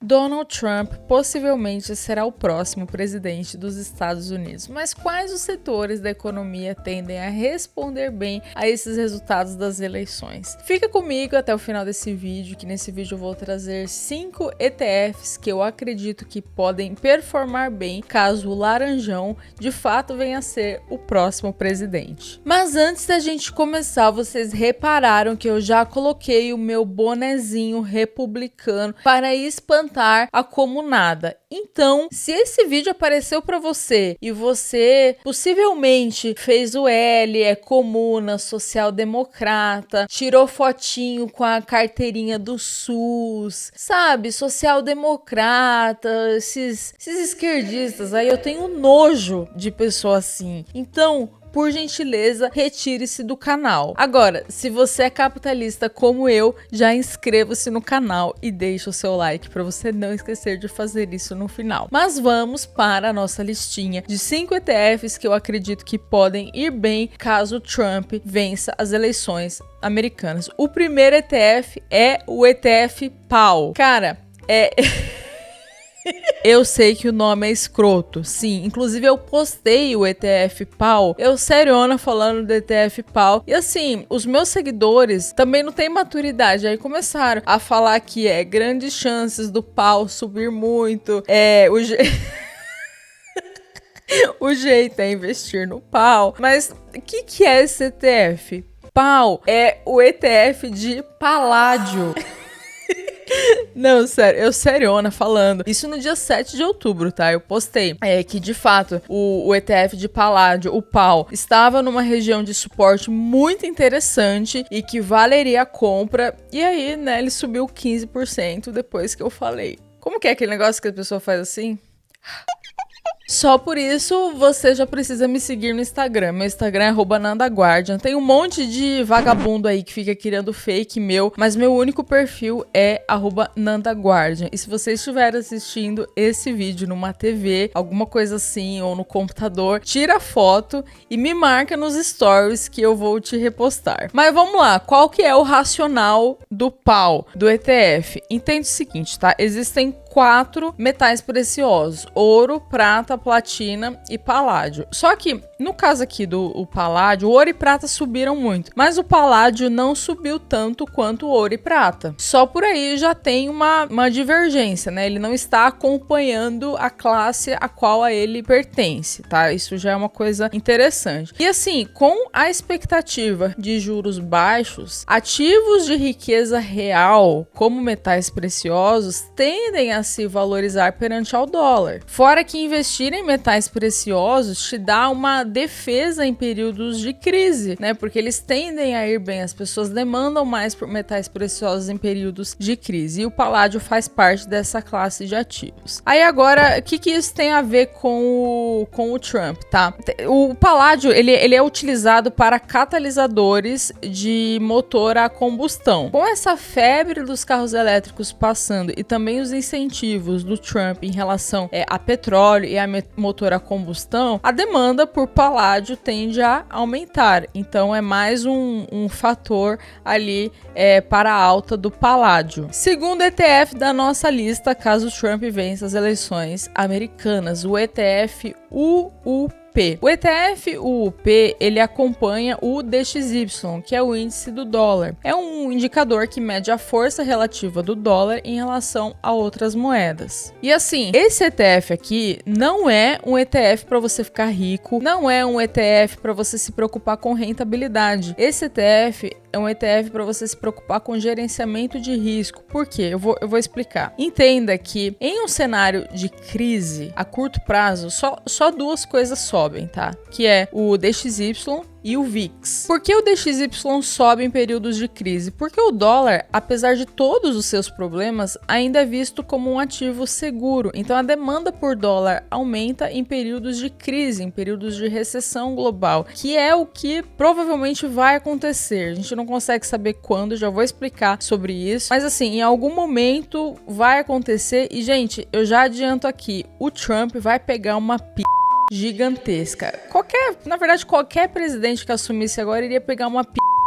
Donald Trump possivelmente será o próximo presidente dos Estados Unidos, mas quais os setores da economia tendem a responder bem a esses resultados das eleições? Fica comigo até o final desse vídeo, que nesse vídeo eu vou trazer 5 ETFs que eu acredito que podem performar bem caso o Laranjão de fato venha a ser o próximo presidente. Mas antes da gente começar, vocês repararam que eu já coloquei o meu bonezinho republicano para espantar a comunada. Então, se esse vídeo apareceu para você e você possivelmente fez o L, é comuna, social-democrata, tirou fotinho com a carteirinha do SUS, sabe, social-democrata, esses esquerdistas, aí eu tenho nojo de pessoa assim. Então, por gentileza, retire-se do canal. Agora, se você é capitalista como eu, já inscreva-se no canal e deixe o seu like para você não esquecer de fazer isso no final. Mas vamos para a nossa listinha de 5 ETFs que eu acredito que podem ir bem caso Trump vença as eleições americanas. O primeiro ETF é o ETF PAL. Cara, eu sei que o nome é escroto, sim. Inclusive eu postei o ETF PAL, eu seriona falando do ETF PAL. E assim, os meus seguidores também não têm maturidade. Aí começaram a falar que grandes chances do PAL subir muito. O jeito é investir no PAL. Mas o que é esse ETF? PAL é o ETF de Paládio. Não, sério, eu seriona falando. Isso no dia 7 de outubro, tá? Eu postei que, de fato, o ETF de Paládio, o PAL, estava numa região de suporte muito interessante e que valeria a compra. E aí, né, ele subiu 15% depois que eu falei. Como que é aquele negócio que a pessoa faz assim? Só por isso você já precisa me seguir no Instagram. Meu Instagram é @nandaguardian. Tem um monte de vagabundo aí que fica criando fake meu, mas meu único perfil é @nandaguardian. E se você estiver assistindo esse vídeo numa TV, alguma coisa assim, ou no computador, tira a foto e me marca nos stories que eu vou te repostar. Mas vamos lá, qual que é o racional do PAL, do ETF? Entende o seguinte, tá? Existem 4 metais preciosos: ouro, prata, platina e paládio. Só que, no caso aqui do paládio, o ouro e prata subiram muito, mas o paládio não subiu tanto quanto o ouro e prata. Só por aí já tem uma divergência, né? Ele não está acompanhando a classe a qual a ele pertence, tá? Isso já é uma coisa interessante. E assim, com a expectativa de juros baixos, ativos de riqueza real, como metais preciosos, tendem a se valorizar perante ao dólar. Fora que investir em metais preciosos te dá uma defesa em períodos de crise, né? Porque eles tendem a ir bem, as pessoas demandam mais por metais preciosos em períodos de crise. E o paládio faz parte dessa classe de ativos. Aí agora, o que isso tem a ver com o Trump, tá? O paládio, ele é utilizado para catalisadores de motor a combustão. Com essa febre dos carros elétricos passando e também os incentivos do Trump em relação a petróleo e a motor a combustão, a demanda por paládio tende a aumentar. Então é mais um fator ali para a alta do paládio. Segundo ETF da nossa lista, caso Trump vença as eleições americanas, o ETF UUP. O ETF UUP, ele acompanha o DXY, que é o índice do dólar. É um indicador que mede a força relativa do dólar em relação a outras moedas. E assim, esse ETF aqui não é um ETF para você ficar rico, não é um ETF para você se preocupar com rentabilidade. Esse ETF é um ETF para você se preocupar com gerenciamento de risco. Por quê? Eu vou explicar. Entenda que em um cenário de crise a curto prazo, só 2 coisas sobem, tá? Que é o DXY e o VIX. Por que o DXY sobe em períodos de crise? Porque o dólar, apesar de todos os seus problemas, ainda é visto como um ativo seguro. Então a demanda por dólar aumenta em períodos de crise, em períodos de recessão global, que é o que provavelmente vai acontecer. A gente não consegue saber quando, já vou explicar sobre isso. Mas assim, em algum momento vai acontecer e, gente, eu já adianto aqui, o Trump vai pegar uma gigantesca. Qualquer presidente que assumisse agora iria pegar uma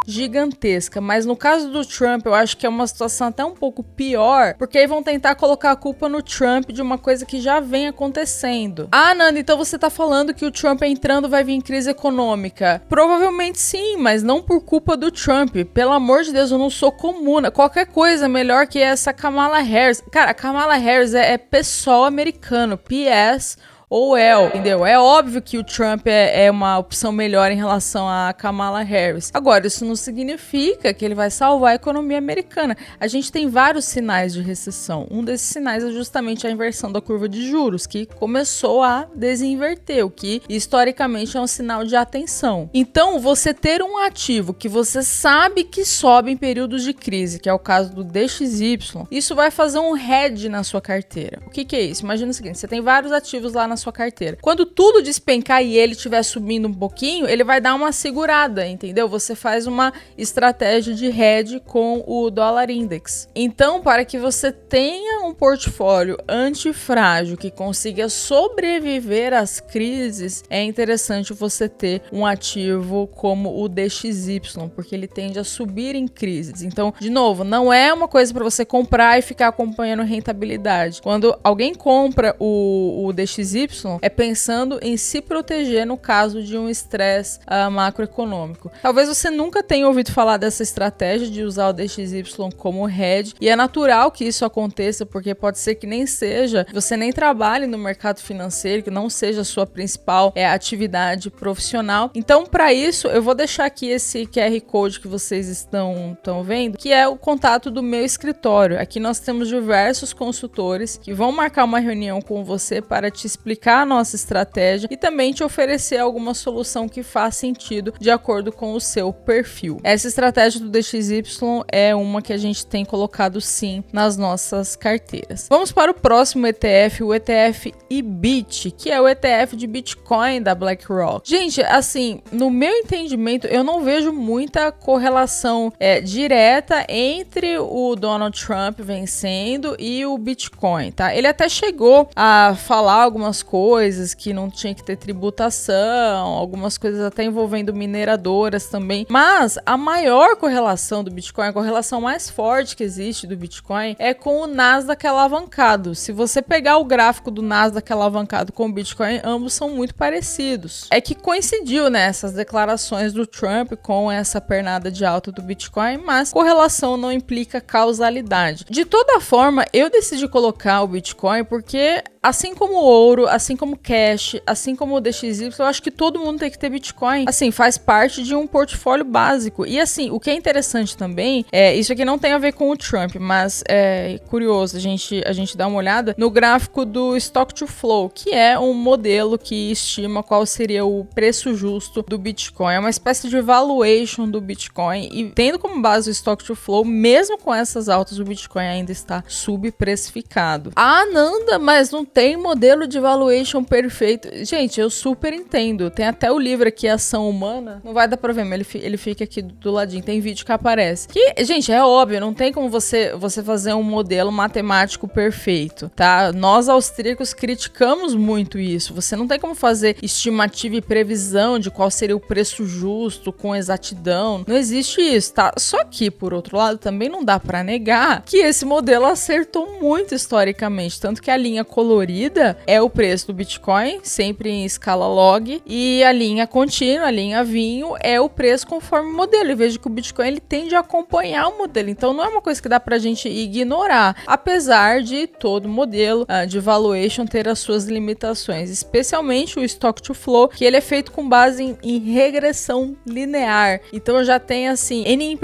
gigantesca. Mas no caso do Trump, eu acho que é uma situação até um pouco pior, porque aí vão tentar colocar a culpa no Trump de uma coisa que já vem acontecendo. Ah, Nanda, então você tá falando que o Trump entrando vai vir crise econômica? Provavelmente sim, mas não por culpa do Trump. Pelo amor de Deus, eu não sou comuna. Qualquer coisa melhor que essa Kamala Harris. Cara, a Kamala Harris é pessoal americano. PS ou L, entendeu? É óbvio que o Trump é uma opção melhor em relação a Kamala Harris. Agora, isso não significa que ele vai salvar a economia americana. A gente tem vários sinais de recessão. Um desses sinais é justamente a inversão da curva de juros, que começou a desinverter, o que historicamente é um sinal de atenção. Então, você ter um ativo que você sabe que sobe em períodos de crise, que é o caso do DXY, isso vai fazer um hedge na sua carteira. O que é isso? Imagina o seguinte, você tem vários ativos lá na sua carteira. Quando tudo despencar e ele estiver subindo um pouquinho, ele vai dar uma segurada, entendeu? Você faz uma estratégia de hedge com o dólar index. Então, para que você tenha um portfólio antifrágil que consiga sobreviver às crises, é interessante você ter um ativo como o DXY, porque ele tende a subir em crises. Então, de novo, não é uma coisa para você comprar e ficar acompanhando rentabilidade. Quando alguém compra o DXY, é pensando em se proteger no caso de um estresse macroeconômico. Talvez você nunca tenha ouvido falar dessa estratégia de usar o DXY como hedge, e é natural que isso aconteça, porque pode ser que nem seja, você nem trabalhe no mercado financeiro, que não seja a sua principal atividade profissional. Então, para isso, eu vou deixar aqui esse QR Code que vocês estão vendo, que é o contato do meu escritório. Aqui nós temos diversos consultores que vão marcar uma reunião com você para te explicar a nossa estratégia e também te oferecer alguma solução que faz sentido de acordo com o seu perfil. Essa estratégia do DXY é uma que a gente tem colocado sim nas nossas carteiras. Vamos para o próximo ETF, o ETF IBIT, que é o ETF de Bitcoin da BlackRock. Gente, assim, no meu entendimento, eu não vejo muita correlação direta entre o Donald Trump vencendo e o Bitcoin, tá? Ele até chegou a falar algumas coisas, que não tinha que ter tributação, algumas coisas até envolvendo mineradoras também, mas a maior correlação do Bitcoin, a correlação mais forte que existe do Bitcoin é com o Nasdaq alavancado. Se você pegar o gráfico do Nasdaq alavancado com o Bitcoin, ambos são muito parecidos. É que coincidiu, né, essas declarações do Trump com essa pernada de alta do Bitcoin, mas correlação não implica causalidade. De toda forma, eu decidi colocar o Bitcoin porque, assim como o ouro, assim como cash, assim como o DXY, eu acho que todo mundo tem que ter Bitcoin. Assim, faz parte de um portfólio básico. E assim, o que é interessante também, isso aqui não tem a ver com o Trump, mas é curioso a gente dar uma olhada no gráfico do Stock to Flow, que é um modelo que estima qual seria o preço justo do Bitcoin. É uma espécie de valuation do Bitcoin, e tendo como base o Stock to Flow, mesmo com essas altas, o Bitcoin ainda está subprecificado. Ah, Nanda, mas não tem modelo de valuation perfeito. Gente, eu super entendo. Tem até o livro aqui, Ação Humana. Não vai dar pra ver, mas ele fica aqui do ladinho. Tem vídeo que aparece. Que, gente, é óbvio, não tem como você fazer um modelo matemático perfeito, tá? Nós, austríacos, criticamos muito isso. Você não tem como fazer estimativa e previsão de qual seria o preço justo com exatidão. Não existe isso, tá? Só que, por outro lado, também não dá pra negar que esse modelo acertou muito historicamente. Tanto que a linha colorida é o preço do Bitcoin, sempre em escala log, e a linha contínua, a linha vinho, é o preço conforme o modelo. E veja que o Bitcoin ele tende a acompanhar o modelo, então não é uma coisa que dá pra gente ignorar, apesar de todo modelo de valuation ter as suas limitações, especialmente o Stock to Flow, que ele é feito com base em regressão linear, então já tem assim N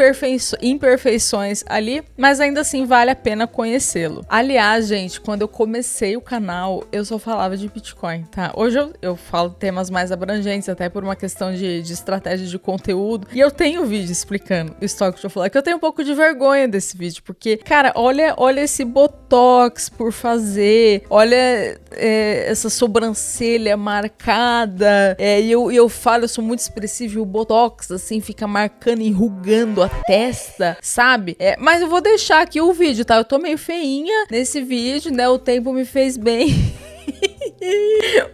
imperfeições ali, mas ainda assim vale a pena conhecê-lo. Aliás, gente, quando eu comecei o canal, eu só falava de Bitcoin, tá? Hoje eu falo temas mais abrangentes, até por uma questão de estratégia de conteúdo, e eu tenho vídeo explicando o Stock to Flow, que eu tenho um pouco de vergonha desse vídeo, porque, cara, olha esse botox por fazer, olha essa sobrancelha marcada, e eu falo, eu sou muito expressivo, e o botox, assim, fica marcando e enrugando a testa, sabe? Mas eu vou deixar aqui o vídeo, tá? Eu tô meio feinha nesse vídeo, né? O tempo me fez bem.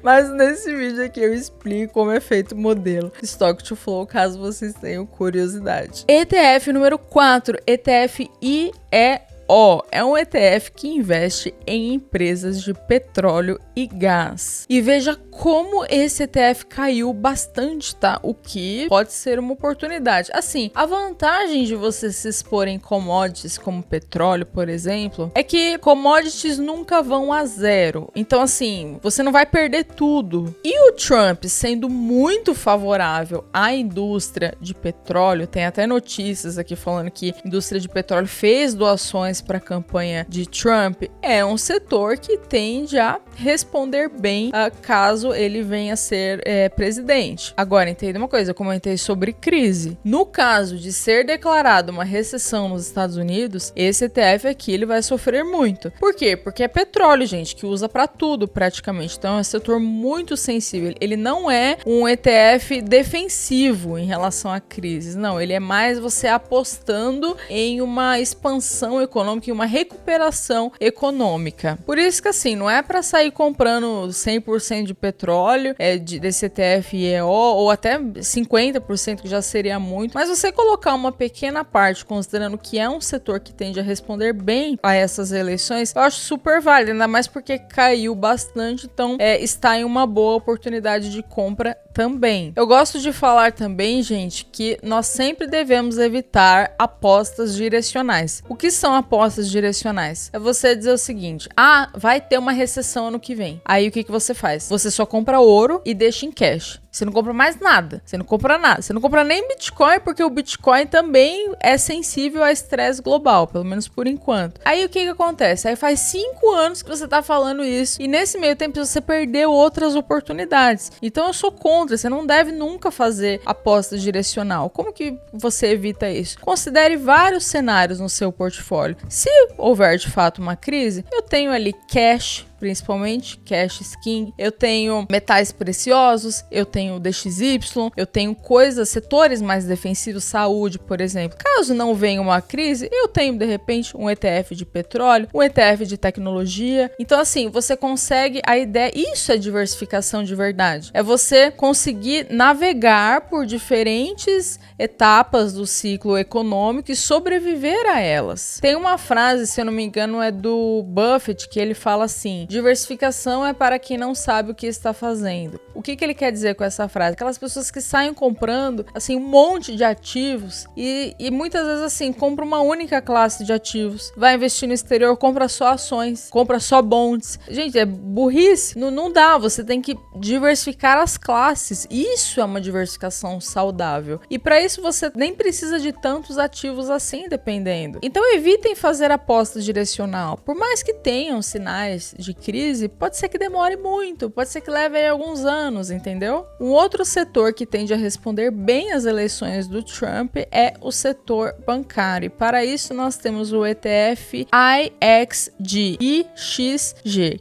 Mas nesse vídeo aqui eu explico como é feito o modelo Stock to Flow, caso vocês tenham curiosidade. ETF número 4, ETF IEO. É um ETF que investe em empresas de petróleo e gás. E veja como esse ETF caiu bastante, tá? O que pode ser uma oportunidade. Assim, a vantagem de você se expor em commodities como petróleo, por exemplo, é que commodities nunca vão a zero. Então, assim, você não vai perder tudo. E o Trump, sendo muito favorável à indústria de petróleo, tem até notícias aqui falando que a indústria de petróleo fez doações para a campanha de Trump, é um setor que tende a responder bem caso ele venha a ser presidente. Agora, entenda uma coisa, eu comentei sobre crise. No caso de ser declarada uma recessão nos Estados Unidos, esse ETF aqui ele vai sofrer muito. Por quê? Porque é petróleo, gente, que usa para tudo praticamente. Então é um setor muito sensível. Ele não é um ETF defensivo em relação a crises. Não, ele é mais você apostando em uma expansão econômica e uma recuperação econômica. Por isso que assim, não é para sair comprando 100% de petróleo desse ETF IEO ou até 50%, que já seria muito, mas você colocar uma pequena parte, considerando que é um setor que tende a responder bem a essas eleições, eu acho super válido, ainda mais porque caiu bastante, então está em uma boa oportunidade de compra também. Eu gosto de falar também, gente, que nós sempre devemos evitar apostas direcionais. O que são apostas direcionais? É você dizer o seguinte: vai ter uma recessão ano que vem. Aí o que você faz? Você só compra ouro e deixa em cash. Você não compra mais nada. Você não compra nada. Você não compra nem Bitcoin, porque o Bitcoin também é sensível a estresse global, pelo menos por enquanto. Aí o que acontece? Aí faz 5 anos que você tá falando isso, e nesse meio tempo você perdeu outras oportunidades. Então eu sou contra. Você não deve nunca fazer aposta direcional. Como que você evita isso? Considere vários cenários no seu portfólio. Se houver de fato uma crise, eu tenho ali cash, principalmente cash skin, eu tenho metais preciosos, eu tenho DXY, eu tenho setores mais defensivos, saúde, por exemplo. Caso não venha uma crise, eu tenho de repente um ETF de petróleo, um ETF de tecnologia. Então assim, você consegue a ideia, isso é diversificação de verdade. É você conseguir navegar por diferentes etapas do ciclo econômico e sobreviver a elas. Tem uma frase, se eu não me engano, é do Buffett, que ele fala assim: diversificação é para quem não sabe o que está fazendo. O que ele quer dizer com essa frase? Aquelas pessoas que saem comprando assim um monte de ativos e muitas vezes assim compra uma única classe de ativos, vai investir no exterior, compra só ações, compra só bonds. Gente, é burrice. Não dá, você tem que diversificar as classes. Isso é uma diversificação saudável. E para isso você nem precisa de tantos ativos assim, dependendo. Então evitem fazer aposta direcional. Por mais que tenham sinais de crise, pode ser que demore muito, pode ser que leve aí alguns anos, entendeu? Um outro setor que tende a responder bem às eleições do Trump é o setor bancário. E para isso nós temos o ETF IXG,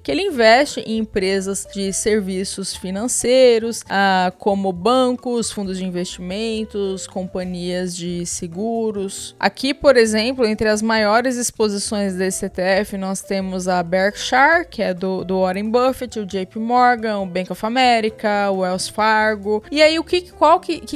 que ele investe em empresas de serviços financeiros, como bancos, fundos de investimentos, companhias de seguros. Aqui, por exemplo, entre as maiores exposições desse ETF, nós temos a Berkshire, que é do Warren Buffett, o JP Morgan, o Bank of America, o Wells Fargo. E aí, o que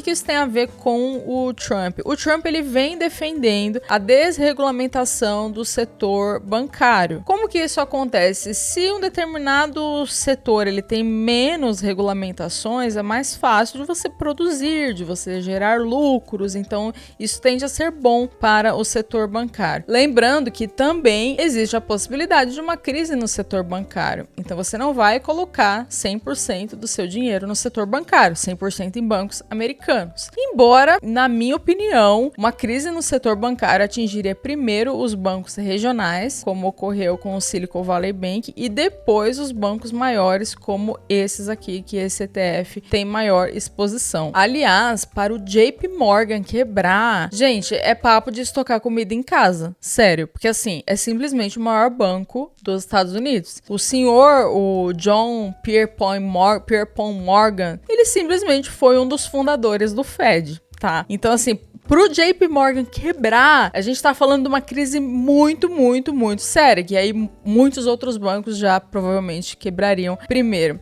isso tem a ver com o Trump? O Trump, ele vem defendendo a desregulamentação do setor bancário. Como que isso acontece? Se um determinado setor ele tem menos regulamentações, é mais fácil de você produzir, de você gerar lucros. Então, isso tende a ser bom para o setor bancário. Lembrando que também existe a possibilidade de uma crise no setor bancário. Então, você não vai colocar 100% do seu dinheiro no setor bancário, 100% em bancos americanos. Embora, na minha opinião, uma crise no setor bancário atingiria primeiro os bancos regionais, como ocorreu com o Silicon Valley Bank, e depois os bancos maiores, como esses aqui, que esse ETF tem maior exposição. Aliás, para o JP Morgan quebrar, gente, é papo de estocar comida em casa. Sério, porque assim, é simplesmente o maior banco dos Estados Unidos. O senhor, o John Pierpont Morgan, ele simplesmente foi um dos fundadores do Fed, tá? Então assim, pro JP Morgan quebrar, a gente tá falando de uma crise muito, muito, muito séria, que aí muitos outros bancos já provavelmente quebrariam primeiro.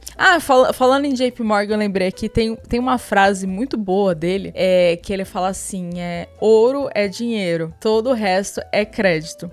Falando em JP Morgan, eu lembrei aqui, tem uma frase muito boa dele, que ele fala assim, ouro é dinheiro, todo o resto é crédito.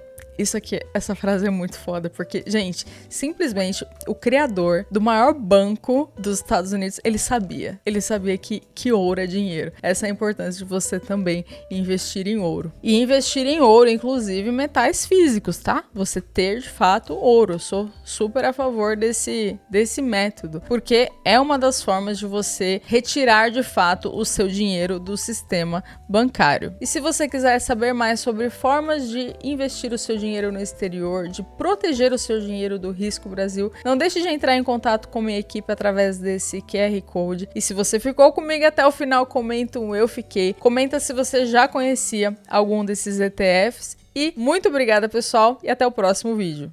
Essa frase é muito foda, porque, gente, simplesmente o criador do maior banco dos Estados Unidos, ele sabia que ouro é dinheiro. Essa é a importância de você também investir em ouro. E investir em ouro, inclusive metais físicos, tá? Você ter, de fato, ouro. Eu sou super a favor desse método, porque é uma das formas de você retirar, de fato, o seu dinheiro do sistema bancário. E se você quiser saber mais sobre formas de investir o seu dinheiro no exterior, de proteger o seu dinheiro do risco Brasil, não deixe de entrar em contato com minha equipe através desse QR Code. E se você ficou comigo até o final, comenta um eu fiquei. Comenta se você já conhecia algum desses ETFs. E muito obrigada, pessoal, e até o próximo vídeo.